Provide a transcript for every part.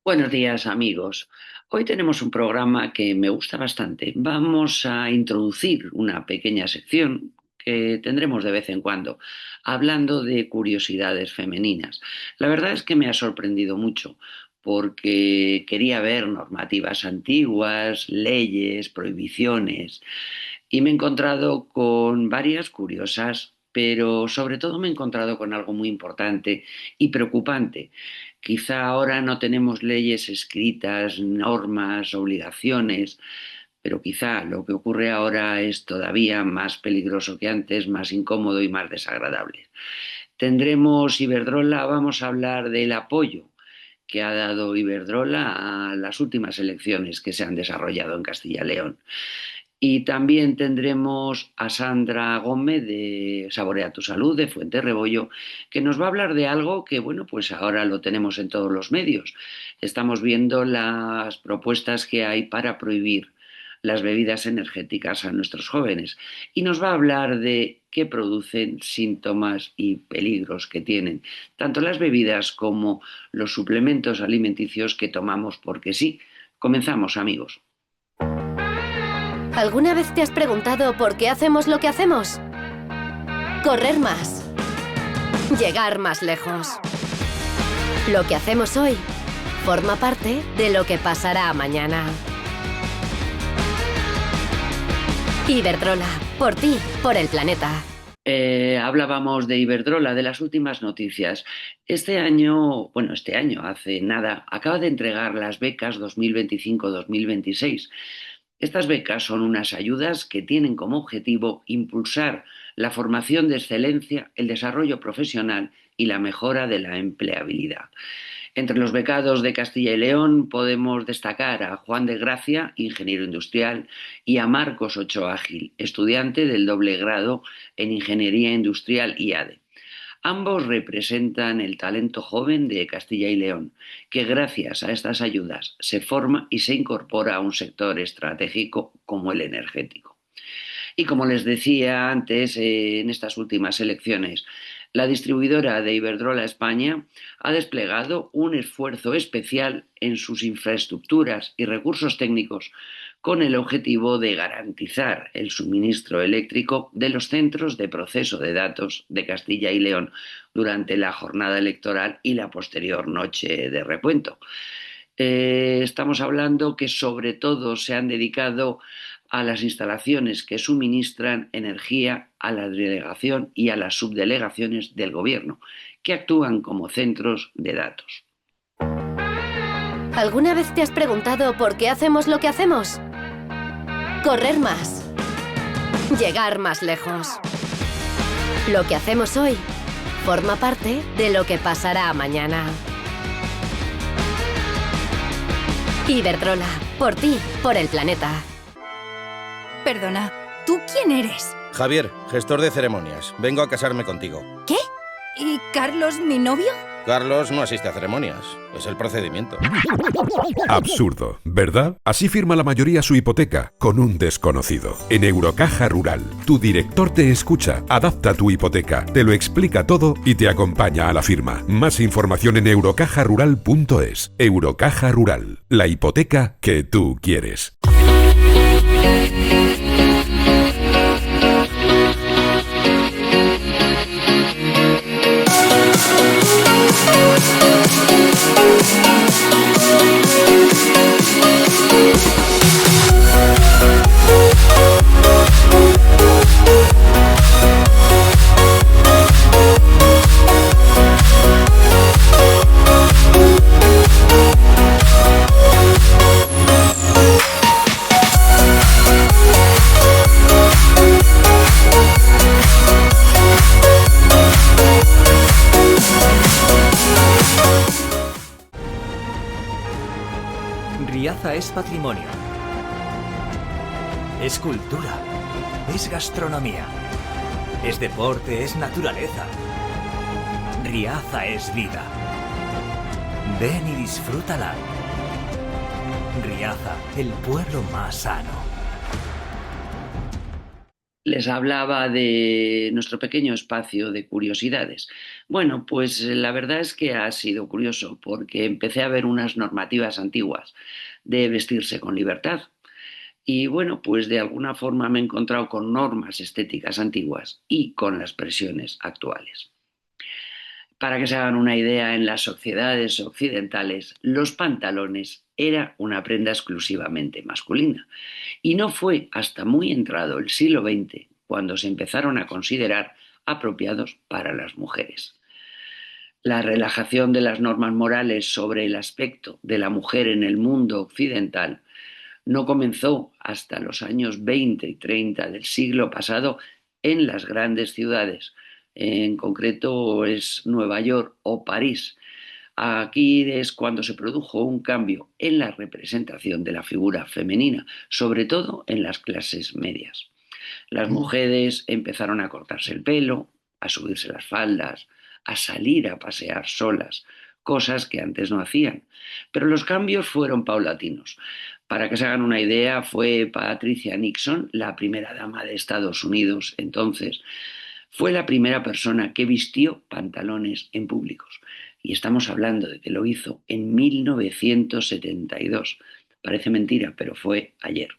Buenos días, amigos. Hoy tenemos un programa que me gusta bastante. Vamos a introducir una pequeña sección que tendremos de vez en cuando, hablando de curiosidades femeninas. La verdad es que me ha sorprendido mucho porque quería ver normativas antiguas, leyes, prohibiciones, y me he encontrado con varias curiosas, pero sobre todo me he encontrado con algo muy importante y preocupante. Quizá ahora no tenemos leyes escritas, normas, obligaciones, pero quizá lo que ocurre ahora es todavía más peligroso que antes, más incómodo y más desagradable. Tendremos Iberdrola, vamos a hablar del apoyo que ha dado Iberdrola a las últimas elecciones que se han desarrollado en Castilla y León. Y también tendremos a Sandra Gómez de Saborea tu Salud, de Fuente Rebollo, que nos va a hablar de algo que, bueno, pues ahora lo tenemos en todos los medios. Estamos viendo las propuestas que hay para prohibir las bebidas energéticas a nuestros jóvenes y nos va a hablar de qué producen, síntomas y peligros que tienen, tanto las bebidas como los suplementos alimenticios que tomamos porque sí. Comenzamos, amigos. ¿Alguna vez te has preguntado por qué hacemos lo que hacemos? Correr más. Llegar más lejos. Lo que hacemos hoy forma parte de lo que pasará mañana. Iberdrola, por ti, por el planeta. Hablábamos de Iberdrola, de las últimas noticias. Este año, hace nada, acaba de entregar las becas 2025-2026. Estas becas son unas ayudas que tienen como objetivo impulsar la formación de excelencia, el desarrollo profesional y la mejora de la empleabilidad. Entre los becados de Castilla y León podemos destacar a Juan de Gracia, ingeniero industrial, y a Marcos Ochoa Gil, estudiante del doble grado en Ingeniería Industrial IADE. Ambos representan el talento joven de Castilla y León, que gracias a estas ayudas se forma y se incorpora a un sector estratégico como el energético. Y como les decía antes, en estas últimas elecciones, la distribuidora de Iberdrola España ha desplegado un esfuerzo especial en sus infraestructuras y recursos técnicos con el objetivo de garantizar el suministro eléctrico de los centros de proceso de datos de Castilla y León durante la jornada electoral y la posterior noche de recuento. Estamos hablando que sobre todo se han dedicado a las instalaciones que suministran energía a la delegación y a las subdelegaciones del gobierno, que actúan como centros de datos. ¿Alguna vez te has preguntado por qué hacemos lo que hacemos? Correr más. Llegar más lejos. Lo que hacemos hoy forma parte de lo que pasará mañana. Iberdrola, por ti, por el planeta. Perdona, ¿tú quién eres? Javier, gestor de ceremonias. Vengo a casarme contigo. ¿Qué? ¿Y Carlos, mi novio? Carlos no asiste a ceremonias. Es el procedimiento. Absurdo, ¿verdad? Así firma la mayoría su hipoteca, con un desconocido. En Eurocaja Rural, tu director te escucha, adapta tu hipoteca, te lo explica todo y te acompaña a la firma. Más información en eurocajarural.es. Eurocaja Rural, la hipoteca que tú quieres. Riaza es patrimonio. Es cultura. Es gastronomía. Es deporte, es naturaleza. Riaza es vida. Ven y disfrútala. Riaza, el pueblo más sano. les hablaba de nuestro pequeño espacio de curiosidades. Bueno, pues la verdad es que ha sido curioso porque empecé a ver unas normativas antiguas de vestirse con libertad. Y bueno, pues de alguna forma me he encontrado con normas estéticas antiguas y con las presiones actuales. Para que se hagan una idea, en las sociedades occidentales los pantalones era una prenda exclusivamente masculina. Y no fue hasta muy entrado el siglo XX cuando se empezaron a considerar apropiados para las mujeres. La relajación de las normas morales sobre el aspecto de la mujer en el mundo occidental no comenzó hasta los años 20 y 30 del siglo pasado en las grandes ciudades, en concreto es Nueva York o París. Aquí es cuando se produjo un cambio en la representación de la figura femenina, sobre todo en las clases medias. Las mujeres empezaron a cortarse el pelo, a subirse las faldas, a salir a pasear solas, cosas que antes no hacían. Pero los cambios fueron paulatinos. Para que se hagan una idea, fue Patricia Nixon, la primera dama de Estados Unidos entonces, fue la primera persona que vistió pantalones en públicos. Y estamos hablando de que lo hizo en 1972. Parece mentira, pero fue ayer.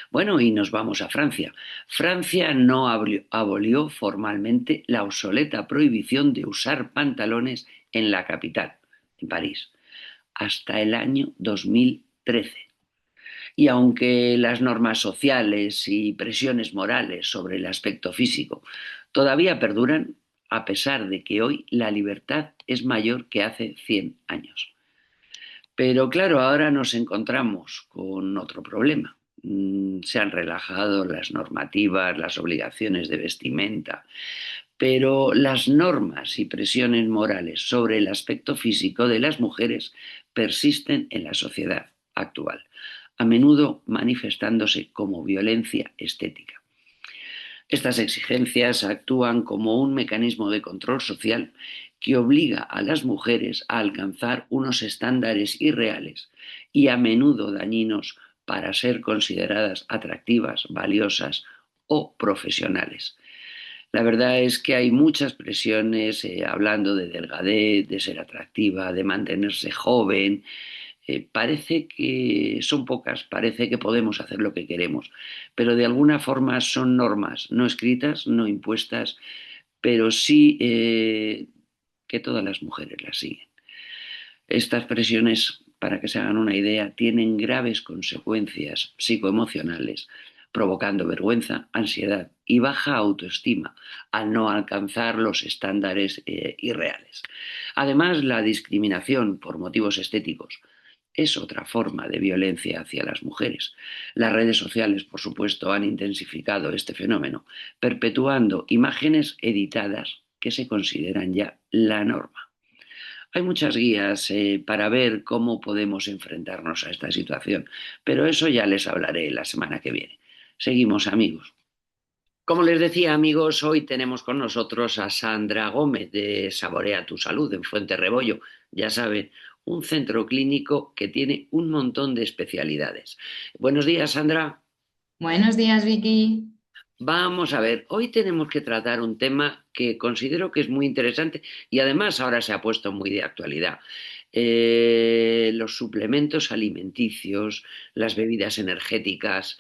Bueno, y nos vamos a Francia. Francia no abolió formalmente la obsoleta prohibición de usar pantalones en la capital, en París, hasta el año 2013. Y aunque las normas sociales y presiones morales sobre el aspecto físico todavía perduran, a pesar de que hoy la libertad es mayor que hace 100 años. Pero claro, ahora nos encontramos con otro problema. Se han relajado las normativas, las obligaciones de vestimenta, pero las normas y presiones morales sobre el aspecto físico de las mujeres persisten en la sociedad actual, a menudo manifestándose como violencia estética. Estas exigencias actúan como un mecanismo de control social que obliga a las mujeres a alcanzar unos estándares irreales y a menudo dañinos para ser consideradas atractivas, valiosas o profesionales. La verdad es que hay muchas presiones hablando de delgadez, de ser atractiva, de mantenerse joven. Parece que son pocas, parece que podemos hacer lo que queremos, pero de alguna forma son normas no escritas, no impuestas, pero sí que todas las mujeres las siguen. Estas presiones, para que se hagan una idea, tienen graves consecuencias psicoemocionales, provocando vergüenza, ansiedad y baja autoestima al no alcanzar los estándares irreales. Además, la discriminación por motivos estéticos es otra forma de violencia hacia las mujeres. Las redes sociales, por supuesto, han intensificado este fenómeno, perpetuando imágenes editadas que se consideran ya la norma. Hay muchas guías para ver cómo podemos enfrentarnos a esta situación, pero eso ya les hablaré la semana que viene. Seguimos, amigos. Como les decía, amigos, hoy tenemos con nosotros a Sandra Gómez de Saborea tu Salud en Fuente Rebollo. Ya saben, un centro clínico que tiene un montón de especialidades. Buenos días, Sandra. Buenos días, Vicky. Vamos a ver, hoy tenemos que tratar un tema que considero que es muy interesante y además ahora se ha puesto muy de actualidad. Los suplementos alimenticios, las bebidas energéticas.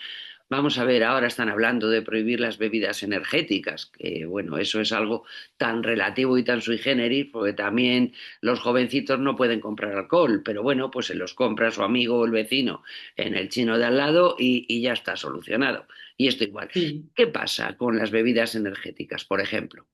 Vamos a ver, ahora están hablando de prohibir las bebidas energéticas, que bueno, eso es algo tan relativo y tan sui generis, porque también los jovencitos no pueden comprar alcohol, pero bueno, pues se los compra su amigo o el vecino en el chino de al lado y ya está solucionado. Y esto igual. Sí. ¿Qué pasa con las bebidas energéticas, por ejemplo?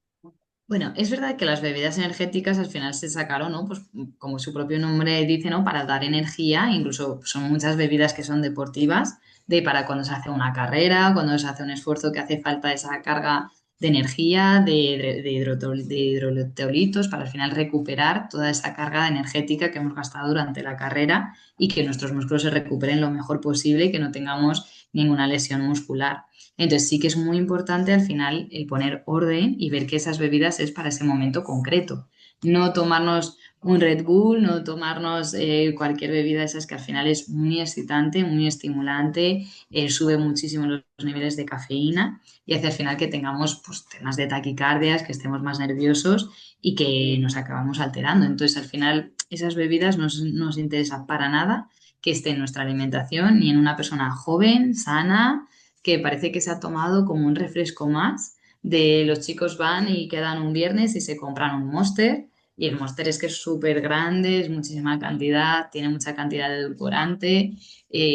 Bueno, es verdad que las bebidas energéticas al final se sacaron, ¿no? Pues como su propio nombre dice, ¿no? Para dar energía, incluso son muchas bebidas que son deportivas, para cuando se hace una carrera, cuando se hace un esfuerzo que hace falta esa carga de energía, de hidroelectrolitos, para al final recuperar toda esa carga energética que hemos gastado durante la carrera y que nuestros músculos se recuperen lo mejor posible y que no tengamos ninguna lesión muscular. Entonces sí que es muy importante al final el poner orden y ver que esas bebidas es para ese momento concreto. No tomarnos un Red Bull, no tomarnos cualquier bebida de esas que al final es muy excitante, muy estimulante, sube muchísimo los niveles de cafeína y hace al final que tengamos pues, temas de taquicardias, que estemos más nerviosos y que nos acabamos alterando. Entonces, al final, esas bebidas no nos interesa para nada que esté en nuestra alimentación ni en una persona joven, sana, que parece que se ha tomado como un refresco más. De los chicos van y quedan un viernes y se compran un Monster y el Monster es que es súper grande, es muchísima cantidad, tiene mucha cantidad de edulcorante.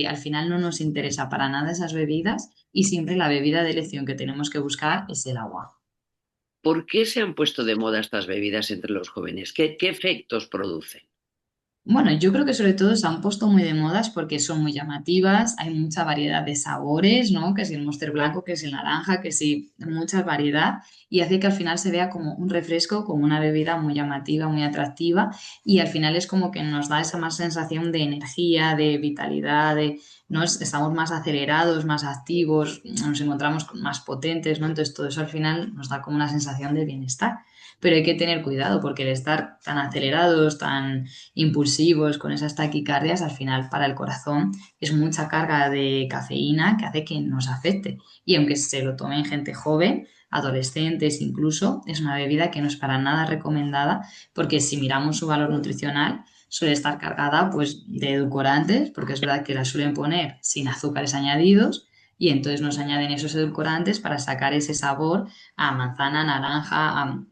Al final no nos interesa para nada esas bebidas y siempre la bebida de elección que tenemos que buscar es el agua. ¿Por qué se han puesto de moda estas bebidas entre los jóvenes? ¿Qué efectos producen? Bueno, yo creo que sobre todo se han puesto muy de modas porque son muy llamativas, hay mucha variedad de sabores, ¿no? Que si el Monster blanco, que si el naranja, que si mucha variedad y hace que al final se vea como un refresco, como una bebida muy llamativa, muy atractiva y al final es como que nos da esa más sensación de energía, de vitalidad, de, ¿no? Estamos más acelerados, más activos, nos encontramos más potentes, ¿no? Entonces todo eso al final nos da como una sensación de bienestar. Pero hay que tener cuidado porque el estar tan acelerados, tan impulsivos, con esas taquicardias, al final para el corazón es mucha carga de cafeína que hace que nos afecte. Y aunque se lo tomen gente joven, adolescentes incluso, es una bebida que no es para nada recomendada porque si miramos su valor nutricional suele estar cargada pues de edulcorantes, porque es verdad que la suelen poner sin azúcares añadidos y entonces nos añaden esos edulcorantes para sacar ese sabor a manzana, naranja,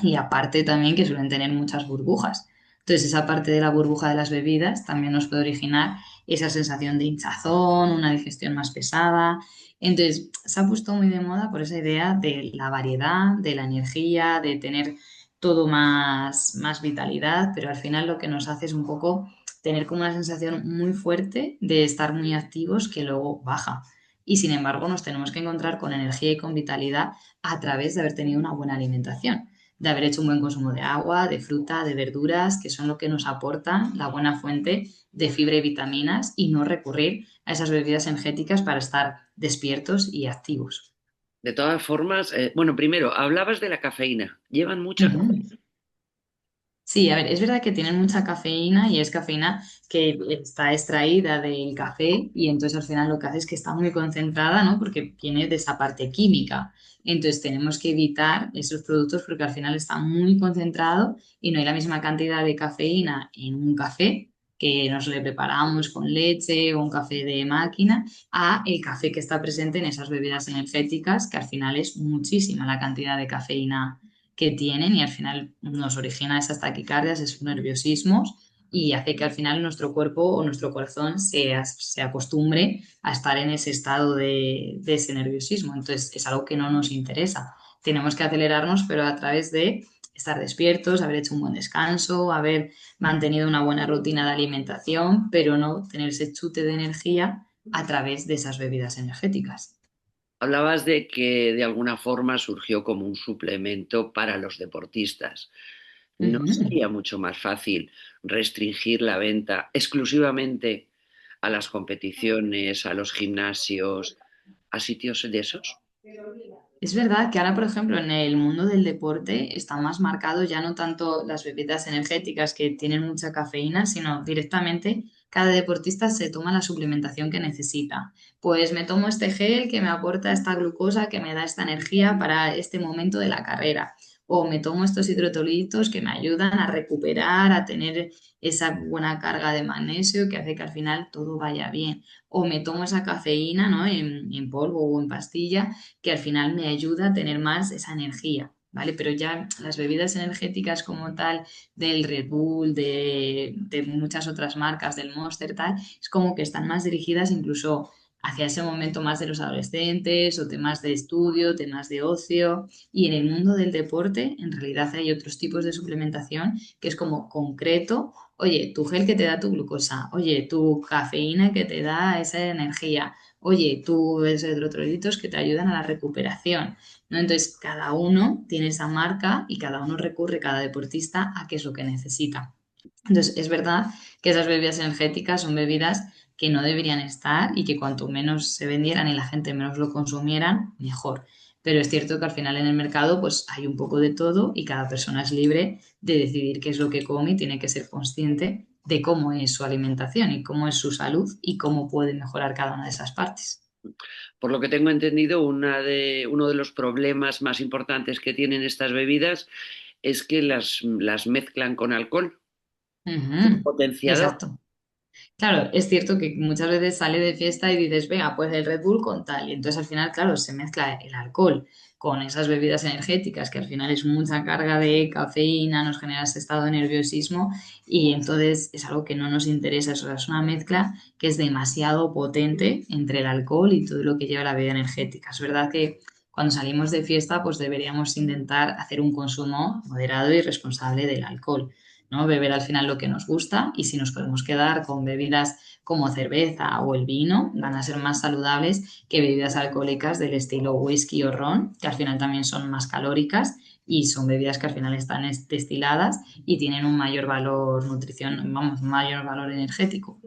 y aparte también que suelen tener muchas burbujas. Entonces, esa parte de la burbuja de las bebidas también nos puede originar esa sensación de hinchazón, una digestión más pesada. Entonces, se ha puesto muy de moda por esa idea de la variedad, de la energía, de tener todo más vitalidad, pero al final lo que nos hace es un poco tener como una sensación muy fuerte de estar muy activos que luego baja. Y sin embargo, nos tenemos que encontrar con energía y con vitalidad a través de haber tenido una buena alimentación, de haber hecho un buen consumo de agua, de fruta, de verduras, que son lo que nos aportan la buena fuente de fibra y vitaminas y no recurrir a esas bebidas energéticas para estar despiertos y activos. De todas formas, bueno, primero, hablabas de la cafeína. ¿Llevan mucha Ujú. cafeína? Sí, a ver, es verdad que tienen mucha cafeína y es cafeína que está extraída del café y entonces al final lo que hace es que está muy concentrada, ¿no? Porque viene de esa parte química. Entonces tenemos que evitar esos productos porque al final está muy concentrado y no hay la misma cantidad de cafeína en un café que nos le preparamos con leche o un café de máquina a el café que está presente en esas bebidas energéticas, que al final es muchísima la cantidad de cafeína que tienen y al final nos origina esas taquicardias, esos nerviosismos y hace que al final nuestro cuerpo o nuestro corazón se acostumbre a estar en ese estado de ese nerviosismo. Entonces es algo que no nos interesa. Tenemos que acelerarnos, pero a través de estar despiertos, haber hecho un buen descanso, haber mantenido una buena rutina de alimentación, pero no tener ese chute de energía a través de esas bebidas energéticas. Hablabas de que de alguna forma surgió como un suplemento para los deportistas. ¿No Ujú. sería mucho más fácil restringir la venta exclusivamente a las competiciones, a los gimnasios, a sitios de esos? Es verdad que ahora, por ejemplo, en el mundo del deporte está más marcado ya no tanto las bebidas energéticas que tienen mucha cafeína, sino directamente cada deportista se toma la suplementación que necesita. Pues me tomo este gel que me aporta esta glucosa que me da esta energía para este momento de la carrera. O me tomo estos hidrotolitos que me ayudan a recuperar, a tener esa buena carga de magnesio que hace que al final todo vaya bien. O me tomo esa cafeína, ¿no? En polvo o en pastilla que al final me ayuda a tener más esa energía, ¿vale? Pero ya las bebidas energéticas como tal, del Red Bull, de muchas otras marcas, del Monster, tal, es como que están más dirigidas incluso hacia ese momento más de los adolescentes o temas de estudio, temas de ocio. Y en el mundo del deporte, en realidad hay otros tipos de suplementación que es como concreto. Oye, tu gel que te da tu glucosa, oye, tu cafeína que te da esa energía, oye, tú ves electrolitos que te ayudan a la recuperación, ¿no? Entonces, cada uno tiene esa marca y cada uno recurre, cada deportista, a qué es lo que necesita. Entonces, es verdad que esas bebidas energéticas son bebidas que no deberían estar y que cuanto menos se vendieran y la gente menos lo consumieran, mejor. Pero es cierto que al final en el mercado pues hay un poco de todo y cada persona es libre de decidir qué es lo que come y tiene que ser consciente de cómo es su alimentación y cómo es su salud y cómo puede mejorar cada una de esas partes. Por lo que tengo entendido, uno de los problemas más importantes que tienen estas bebidas es que las mezclan con alcohol, un Ujú, potenciador. exacto. Claro, es cierto que muchas veces sale de fiesta y dices, venga, pues el Red Bull con tal. Y entonces al final, claro, se mezcla el alcohol con esas bebidas energéticas, que al final es mucha carga de cafeína, nos genera ese estado de nerviosismo y entonces es algo que no nos interesa. Eso es una mezcla que es demasiado potente entre el alcohol y todo lo que lleva la bebida energética. Es verdad que cuando salimos de fiesta, pues deberíamos intentar hacer un consumo moderado y responsable del alcohol. ¿No? Beber al final lo que nos gusta y si nos podemos quedar con bebidas como cerveza o el vino, van a ser más saludables que bebidas alcohólicas del estilo whisky o ron, que al final también son más calóricas y son bebidas que al final están destiladas y tienen un mayor valor nutrición, vamos, un mayor valor energético.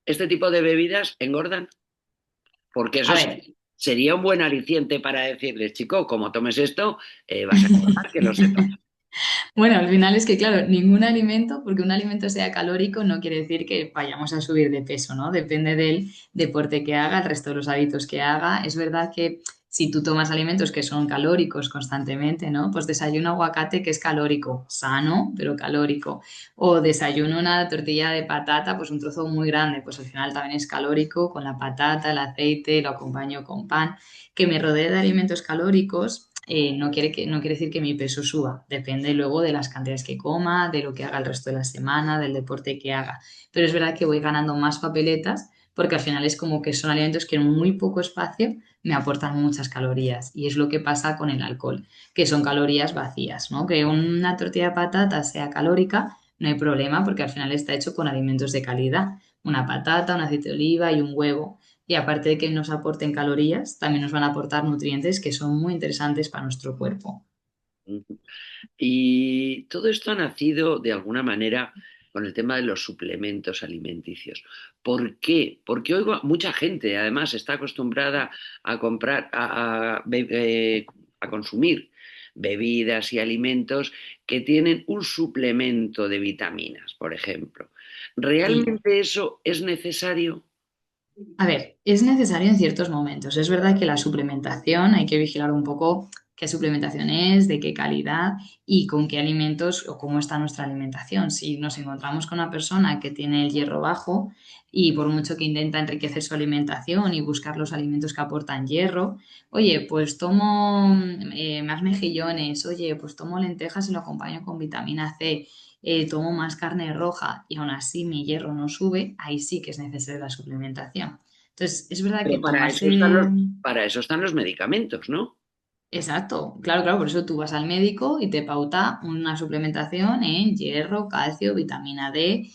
Este tipo de bebidas engordan, porque A eso ver, sería un buen aliciente para decirles, chico, como tomes esto, vas a engordar, que lo sepas. bueno, al final es que, claro, ningún alimento, porque un alimento sea calórico, no quiere decir que vayamos a subir de peso, ¿no? Depende del deporte que haga, el resto de los hábitos que haga. Es verdad que si tú tomas alimentos que son calóricos constantemente, ¿no? Pues desayuno aguacate que es calórico, sano, pero calórico. O desayuno una tortilla de patata, pues un trozo muy grande, pues al final también es calórico, con la patata, el aceite, lo acompaño con pan. Que me rodee de alimentos calóricos no quiere decir que mi peso suba, depende luego de las cantidades que coma, de lo que haga el resto de la semana, del deporte que haga. Pero es verdad que voy ganando más papeletas porque al final es como que son alimentos que en muy poco espacio me aportan muchas calorías y es lo que pasa con el alcohol, que son calorías vacías, ¿no? Que una tortilla de patata sea calórica, no hay problema porque al final está hecho con alimentos de calidad, una patata, un aceite de oliva y un huevo. Y aparte de que nos aporten calorías, también nos van a aportar nutrientes que son muy interesantes para nuestro cuerpo. Y todo esto ha nacido de alguna manera con el tema de los suplementos alimenticios. ¿Por qué? Porque oigo a mucha gente, además, está acostumbrada a comprar, a consumir bebidas y alimentos que tienen un suplemento de vitaminas, por ejemplo. Sí. ¿Realmente eso es necesario? A ver, es necesario en ciertos momentos. Es verdad que la suplementación hay que vigilar un poco qué suplementación es, de qué calidad y con qué alimentos o cómo está nuestra alimentación. Si nos encontramos con una persona que tiene el hierro bajo y por mucho que intenta enriquecer su alimentación y buscar los alimentos que aportan hierro, oye, pues tomo más mejillones, oye, pues tomo lentejas y lo acompaño con vitamina C, tomo más carne roja y aún así mi hierro no sube, ahí sí que es necesaria la suplementación. Entonces, es verdad que Pero tomarse... para eso están los medicamentos, ¿no? Exacto, claro, claro, por eso tú vas al médico y te pauta una suplementación en hierro, calcio, vitamina D,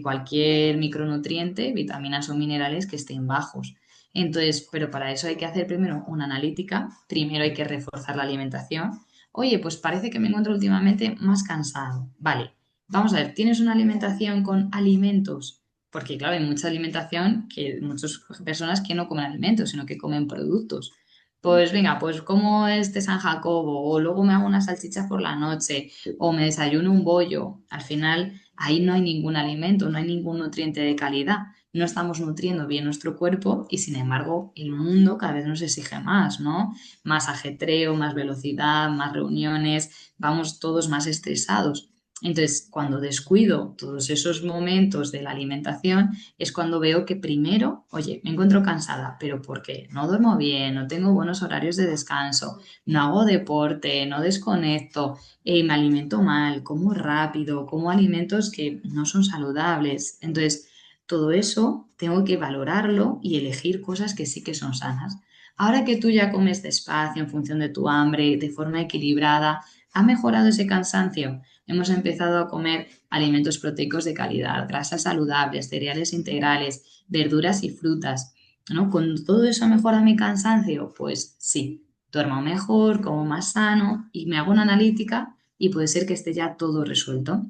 cualquier micronutriente, vitaminas o minerales que estén bajos. Entonces, pero para eso hay que hacer primero una analítica, primero hay que reforzar la alimentación. Oye, pues parece que me encuentro últimamente más cansado. Vale, vamos a ver, ¿tienes una alimentación con alimentos? Porque claro, hay mucha alimentación que muchas personas que no comen alimentos, sino que comen productos. Pues venga, pues como este San Jacobo, o luego me hago unas salchichas por la noche, o me desayuno un bollo. Al final, ahí no hay ningún alimento, no hay ningún nutriente de calidad. No estamos nutriendo bien nuestro cuerpo y sin embargo el mundo cada vez nos exige más, ¿no? Más ajetreo, más velocidad, más reuniones, vamos todos más estresados. Entonces, cuando descuido todos esos momentos de la alimentación, es cuando veo que primero, oye, me encuentro cansada, pero ¿por qué? No duermo bien, no tengo buenos horarios de descanso, no hago deporte, no desconecto, me alimento mal, como rápido, como alimentos que no son saludables. Entonces, todo eso tengo que valorarlo y elegir cosas que sí que son sanas. Ahora que tú ya comes despacio en función de tu hambre, de forma equilibrada, ¿ha mejorado ese cansancio? Hemos empezado a comer alimentos proteicos de calidad, grasas saludables, cereales integrales, verduras y frutas, ¿no? ¿Con todo eso mejora mi cansancio? Pues sí, duermo mejor, como más sano y me hago una analítica y puede ser que esté ya todo resuelto.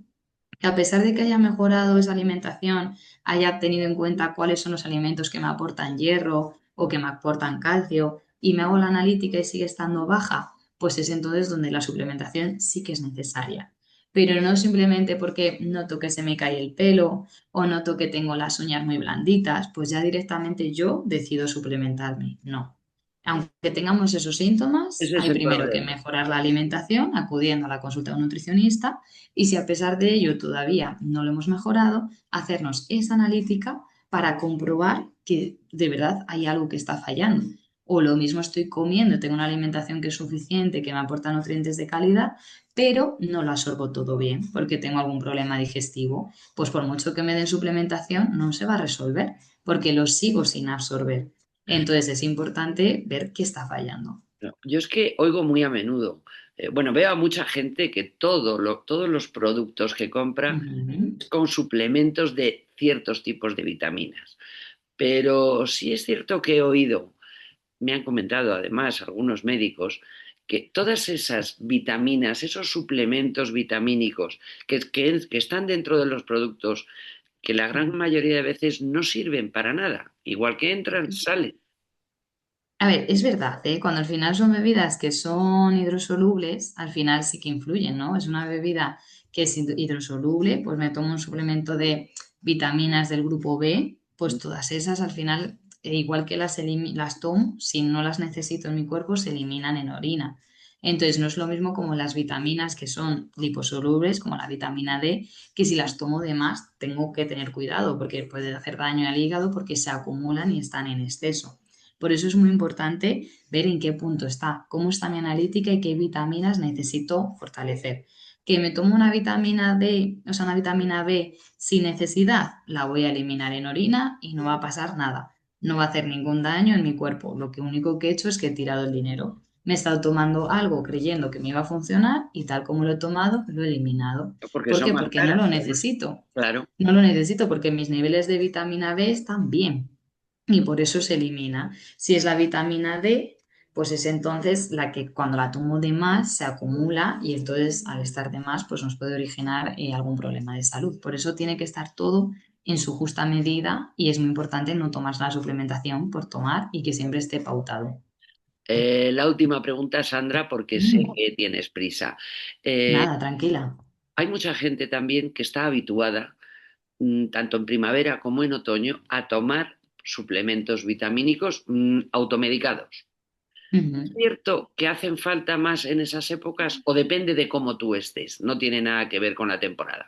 Que a pesar de que haya mejorado esa alimentación, haya tenido en cuenta cuáles son los alimentos que me aportan hierro o que me aportan calcio, y me hago la analítica y sigue estando baja, pues es entonces donde la suplementación sí que es necesaria. Pero no simplemente porque noto que se me cae el pelo o noto que tengo las uñas muy blanditas, pues ya directamente yo decido suplementarme. No. Aunque tengamos esos síntomas, Ese es hay el primero que problema. mejorar la alimentación acudiendo a la consulta de un nutricionista y si a pesar de ello todavía no lo hemos mejorado, hacernos esa analítica para comprobar que de verdad hay algo que está fallando. O lo mismo estoy comiendo, tengo una alimentación que es suficiente, que me aporta nutrientes de calidad, pero no lo absorbo todo bien porque tengo algún problema digestivo. Pues por mucho que me den suplementación, no se va a resolver porque lo sigo sin absorber. Entonces es importante ver qué está fallando. No, yo es que oigo muy a menudo, bueno, veo a mucha gente que todos los productos que compra Ujú. es con suplementos de ciertos tipos de vitaminas. Pero sí es cierto que he oído, me han comentado además algunos médicos, que todas esas vitaminas, esos suplementos vitamínicos que están dentro de los productos, que la gran mayoría de veces no sirven para nada. Igual que entran, salen. A ver, es verdad, ¿eh? Cuando al final son bebidas que son hidrosolubles, al final sí que influyen, ¿no? Es una bebida que es hidrosoluble, pues me tomo un suplemento de vitaminas del grupo B, pues todas esas al final, igual que las tomo, si no las necesito en mi cuerpo, se eliminan en orina. Entonces no es lo mismo como las vitaminas que son liposolubles, como la vitamina D, que si las tomo de más tengo que tener cuidado porque puede hacer daño al hígado porque se acumulan y están en exceso. Por eso es muy importante ver en qué punto está, cómo está mi analítica y qué vitaminas necesito fortalecer. Que me tomo una vitamina D, o sea, una vitamina B sin necesidad, la voy a eliminar en orina y no va a pasar nada. No va a hacer ningún daño en mi cuerpo. Lo que único que he hecho es que he tirado el dinero. Me he estado tomando algo creyendo que me iba a funcionar y tal como lo he tomado, lo he eliminado. Porque ¿Por son qué? más Porque no caras, lo además. necesito. Claro. No lo necesito porque mis niveles de vitamina B están bien y por eso se elimina. Si es la vitamina D, pues es entonces la que cuando la tomo de más se acumula y entonces al estar de más pues nos puede originar algún problema de salud. Por eso tiene que estar todo en su justa medida y es muy importante no tomar la suplementación por tomar y que siempre esté pautado. La última pregunta, Sandra, porque sé Mm. que tienes prisa. Eh, Nada, tranquila. Hay mucha gente también que está habituada, tanto en primavera como en otoño, a tomar suplementos vitamínicos automedicados. ¿Es Ujú. cierto que hacen falta más en esas épocas o depende de cómo tú estés? No tiene nada que ver con la temporada.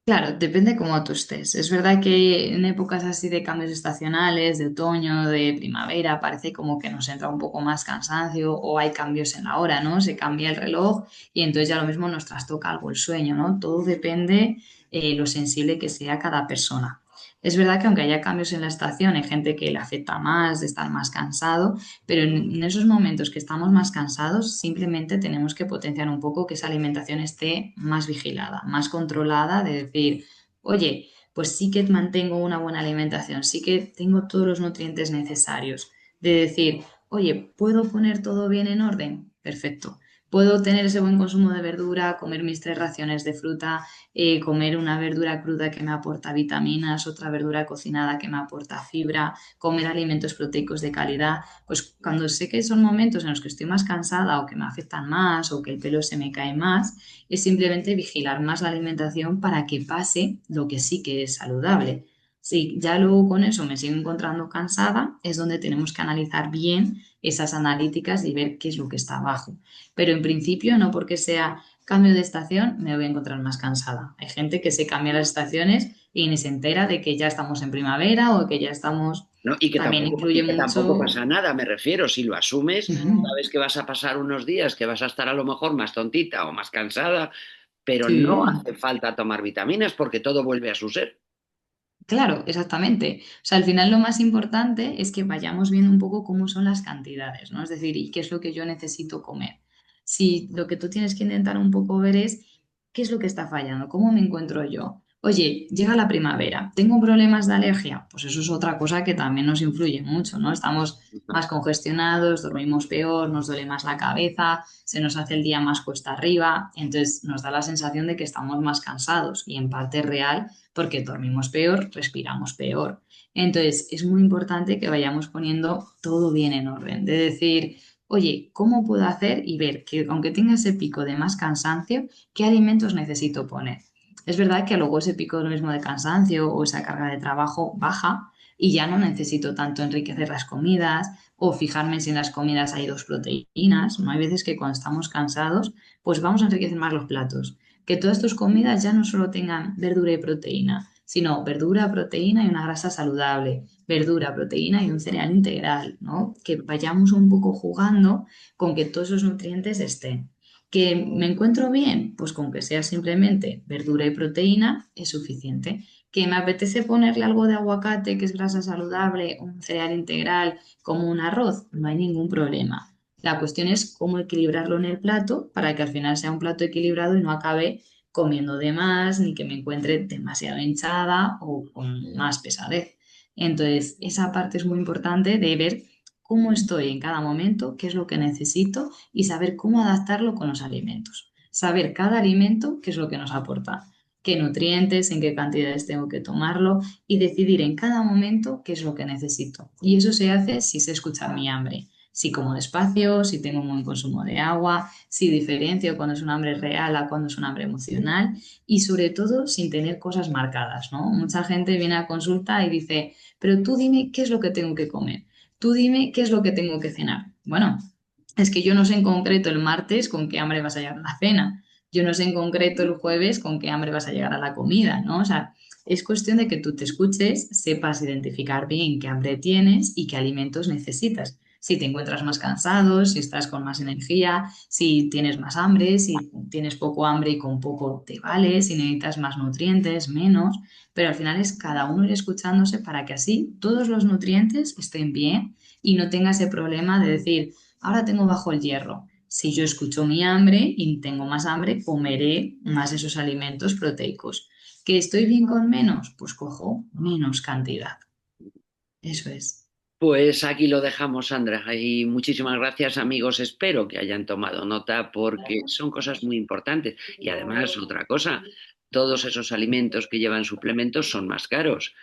Claro, depende cómo tú estés. Es verdad que en épocas así de cambios estacionales, de otoño, de primavera, parece como que nos entra un poco más cansancio o hay cambios en la hora, ¿no? Se cambia el reloj y entonces ya lo mismo nos trastoca algo el sueño, ¿no? Todo depende lo sensible que sea cada persona. Es verdad que aunque haya cambios en la estación, hay gente que le afecta más, de estar más cansado, pero en esos momentos que estamos más cansados, simplemente tenemos que potenciar un poco que esa alimentación esté más vigilada, más controlada, de decir, oye, pues sí que mantengo una buena alimentación, sí que tengo todos los nutrientes necesarios, de decir, oye, ¿puedo poner todo bien en orden? Perfecto. Puedo tener ese buen consumo de verdura, comer mis 3 raciones de fruta, comer una verdura cruda que me aporta vitaminas, otra verdura cocinada que me aporta fibra, comer alimentos proteicos de calidad, pues cuando sé que son momentos en los que estoy más cansada o que me afectan más o que el pelo se me cae más, es simplemente vigilar más la alimentación para que pase lo que sí que es saludable. Si ya luego con eso me sigo encontrando cansada, es donde tenemos que analizar bien esas analíticas y ver qué es lo que está abajo. Pero en principio, no porque sea cambio de estación, me voy a encontrar más cansada. Hay gente que se cambia las estaciones y ni se entera de que ya estamos en primavera o que ya estamos. ¿No? También Y influye que tampoco mucho. pasa nada, me refiero, si lo asumes, Ujú. sabes que vas a pasar unos días, que vas a estar a lo mejor más tontita o más cansada, pero no Sí, hace falta tomar vitaminas porque todo vuelve a su ser. claro, exactamente. O sea, al final lo más importante es que vayamos viendo un poco cómo son las cantidades, ¿no? Es decir, y qué es lo que yo necesito comer. Si lo que tú tienes que intentar un poco ver es qué es lo que está fallando, cómo me encuentro yo. Oye, llega la primavera, ¿tengo problemas de alergia? Pues eso es otra cosa que también nos influye mucho, ¿no? Estamos más congestionados, dormimos peor, nos duele más la cabeza, se nos hace el día más cuesta arriba, entonces nos da la sensación de que estamos más cansados y en parte es real porque dormimos peor, respiramos peor. Entonces, es muy importante que vayamos poniendo todo bien en orden, de decir, oye, ¿cómo puedo hacer? Y ver que aunque tenga ese pico de más cansancio, ¿qué alimentos necesito poner? Es verdad que luego ese pico mismo de cansancio o esa carga de trabajo baja y ya no necesito tanto enriquecer las comidas o fijarme si en las comidas hay dos proteínas. No hay veces que cuando estamos cansados, pues vamos a enriquecer más los platos. Que todas tus comidas ya no solo tengan verdura y proteína, sino verdura, proteína y una grasa saludable, verdura, proteína y un cereal integral, ¿no? Que vayamos un poco jugando con que todos esos nutrientes estén. ¿Que me encuentro bien? Pues con que sea simplemente verdura y proteína es suficiente. ¿Que me apetece ponerle algo de aguacate, que es grasa saludable, un cereal integral, como un arroz? No hay ningún problema. La cuestión es cómo equilibrarlo en el plato para que al final sea un plato equilibrado y no acabe comiendo de más, ni que me encuentre demasiado hinchada o con más pesadez. Entonces, esa parte es muy importante de ver cómo estoy en cada momento, qué es lo que necesito y saber cómo adaptarlo con los alimentos. Saber cada alimento qué es lo que nos aporta, qué nutrientes, en qué cantidades tengo que tomarlo y decidir en cada momento qué es lo que necesito. Y eso se hace si sé escuchar mi hambre, si como despacio, si tengo un buen consumo de agua, si diferencio cuando es un hambre real a cuando es un hambre emocional y sobre todo sin tener cosas marcadas, ¿no? Mucha gente viene a consulta y dice, pero tú dime qué es lo que tengo que comer, tú dime qué es lo que tengo que cenar. Bueno, es que yo no sé en concreto el martes con qué hambre vas a llegar a la cena, yo no sé en concreto el jueves con qué hambre vas a llegar a la comida, ¿no? O sea, es cuestión de que tú te escuches, sepas identificar bien qué hambre tienes y qué alimentos necesitas. Si te encuentras más cansado, si estás con más energía, si tienes más hambre, si tienes poco hambre y con poco te vale, si necesitas más nutrientes, menos, pero al final es cada uno ir escuchándose para que así todos los nutrientes estén bien y no tenga ese problema de decir, ahora tengo bajo el hierro. Si yo escucho mi hambre y tengo más hambre, comeré más esos alimentos proteicos. ¿Que estoy bien con menos? Pues cojo menos cantidad. Eso es. Pues aquí lo dejamos, Sandra. Y muchísimas gracias, amigos. Espero que hayan tomado nota porque son cosas muy importantes. Y además, otra cosa, todos esos alimentos que llevan suplementos son más caros.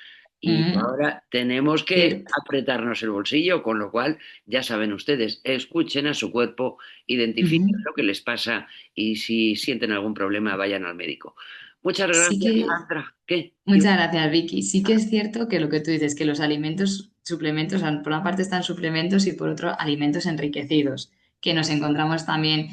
Y Mm, ahora tenemos que cierto. apretarnos el bolsillo, con lo cual, ya saben ustedes, escuchen a su cuerpo, identifiquen Ujú. lo que les pasa y si sienten algún problema, vayan al médico. Muchas Sí gracias, que, Sandra. ¿Qué? muchas gracias, Vicky. Sí que es cierto que lo que tú dices, que los alimentos, suplementos, por una parte están suplementos y por otro alimentos enriquecidos, que nos encontramos también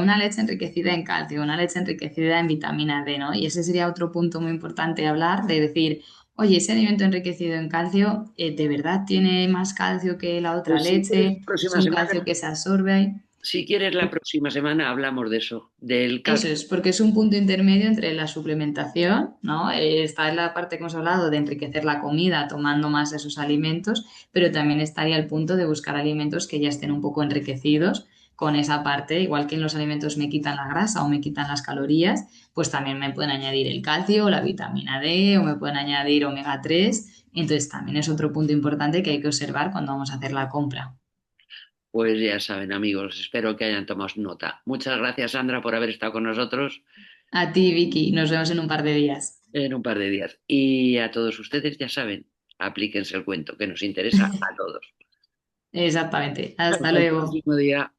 una leche enriquecida en calcio, una leche enriquecida en vitamina D, ¿no? Y ese sería otro punto muy importante de hablar, de decir, oye, ese alimento enriquecido en calcio, ¿de verdad tiene más calcio que la otra Pues si quieres, leche? la ¿Es próxima un calcio semana. que se absorbe? Si quieres, la próxima semana hablamos de eso, del Eso calcio. es, porque es un punto intermedio entre la suplementación, ¿no? Está en la parte que hemos hablado de enriquecer la comida tomando más de esos alimentos, pero también estaría el punto de buscar alimentos que ya estén un poco enriquecidos con esa parte, igual que en los alimentos me quitan la grasa o me quitan las calorías, pues también me pueden añadir el calcio o la vitamina D o me pueden añadir omega 3. Entonces también es otro punto importante que hay que observar cuando vamos a hacer la compra. Pues ya saben, amigos, espero que hayan tomado nota. Muchas gracias, Sandra, por haber estado con nosotros A ti, Vicky, nos vemos en un par de días. en un par de días. Y a todos ustedes, ya saben, aplíquense el cuento que nos interesa a todos. Exactamente. Hasta Hasta el luego. próximo día.